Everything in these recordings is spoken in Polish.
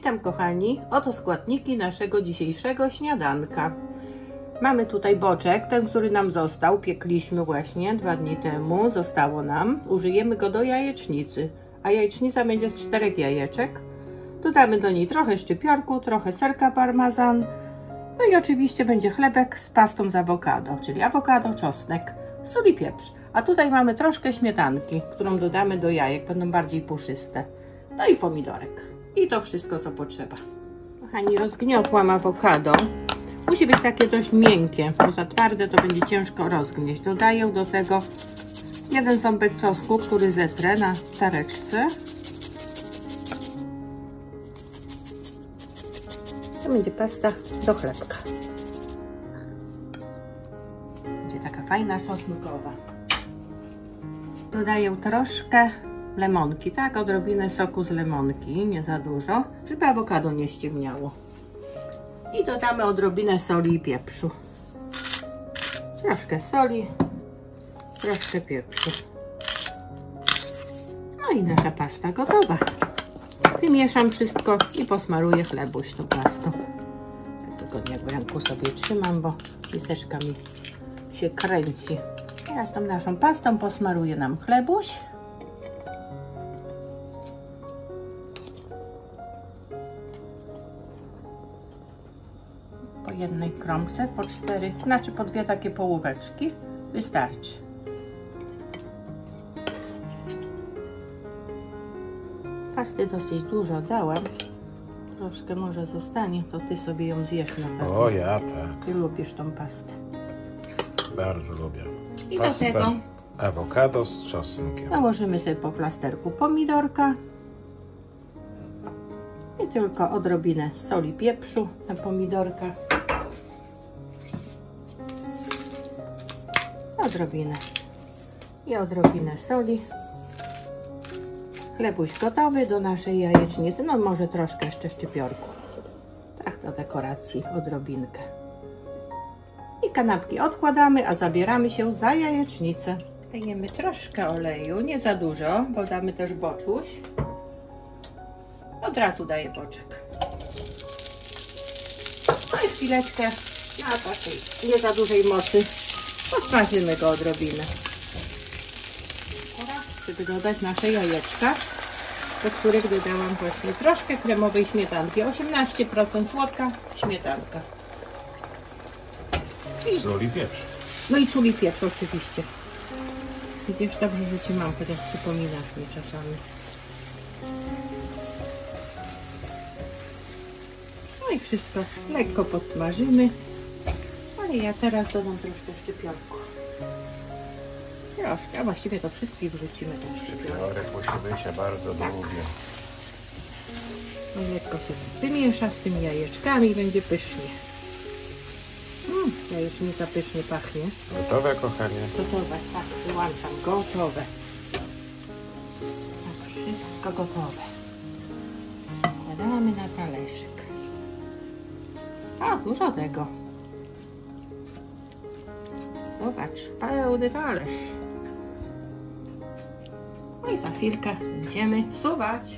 Witam kochani, oto składniki naszego dzisiejszego śniadanka. Mamy tutaj boczek, ten, który nam został, piekliśmy właśnie 2 dni temu, zostało nam. Użyjemy go do jajecznicy, a jajecznica będzie z 4 jajeczek. Dodamy do niej trochę szczypiorku, trochę serka parmezan, no i oczywiście będzie chlebek z pastą z awokado, czyli awokado, czosnek, sól i pieprz. A tutaj mamy troszkę śmietanki, którą dodamy do jajek, będą bardziej puszyste. No i pomidorek. I to wszystko, co potrzeba. Kochani, rozgniotłam awokado. Musi być takie dość miękkie, bo za twarde to będzie ciężko rozgnieść. Dodaję do tego 1 ząbek czosnku, który zetrę na tareczce. To będzie pasta do chlebka. Będzie taka fajna czosnkowa. Dodaję troszkę lemonki, tak, odrobinę soku z lemonki, nie za dużo, żeby awokado nie ściemniało. I dodamy odrobinę soli i pieprzu. Troszkę soli, troszkę pieprzu. No i nasza pasta gotowa. Wymieszam wszystko i posmaruję chlebuś tą pastą. Tak wygodnie w ręku sobie trzymam, bo miseczka mi się kręci. Teraz tą naszą pastą posmaruję nam chlebuś. Po jednej kromce, po 4, znaczy po 2 takie połóweczki wystarczy. Pasty dosyć dużo dałam. Troszkę może zostanie, to ty sobie ją zjesz na pewno. O, ja tak. Ty lubisz tą pastę. Bardzo lubię. I Pasta do tego awokado z czosnkiem. nałożymy sobie po plasterku pomidorka. I tylko odrobinę soli, pieprzu na pomidorka. Odrobinę. I odrobinę soli. Chlebuś gotowy do naszej jajecznicy. No może troszkę jeszcze szczypiorku. Tak, do dekoracji odrobinkę. I kanapki odkładamy, a zabieramy się za jajecznicę. Dajemy troszkę oleju, nie za dużo, bo damy też boczuś. Od razu daję boczek. No i chwileczkę na takiej nie za dużej mocy posmażymy go odrobinę. Teraz, żeby dodać nasze jajeczka, do których dodałam właśnie troszkę kremowej śmietanki. 18% słodka śmietanka. Sól i pieprz. No i sól i pieprz oczywiście. Widzisz, dobrze, że Cię mam, chociaż przypominasz mi czasami. No i wszystko lekko podsmażymy. Ale ja teraz dodam troszkę szczypiorku. Troszkę, a właściwie to wszystkich wrzucimy ten szczypiorek. Szczypiorek musi być, ja bardzo lubię. No lekko się wymiesza z tymi jajeczkami i będzie pysznie. Jajecznica pysznie pachnie. Gotowe, kochanie? Gotowe, tak, wyłączam, gotowe. Tak, wszystko gotowe. Wkładamy na talerzyk. A, dużo tego. Zobacz, pełny talerz. No i za chwilkę będziemy wsuwać.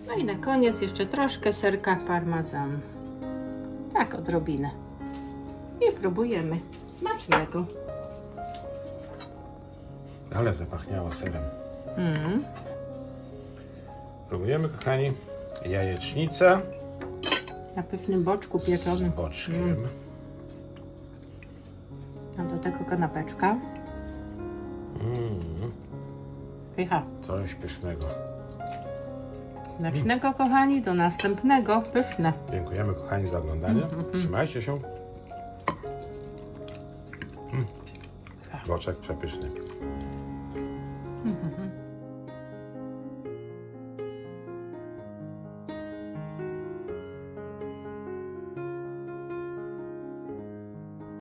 No i na koniec jeszcze troszkę serka parmezan. Tak, odrobinę. I próbujemy. Smacznego. Ale zapachniało serem. Próbujemy, kochani, jajecznicę Na pewnym boczku pieczonym. z boczkiem. A do tego kanapeczka. Pycha. Coś pysznego. Smacznego, kochani, do następnego. Pyszne. Dziękujemy, kochani, za oglądanie. Trzymajcie się. Boczek przepyszny.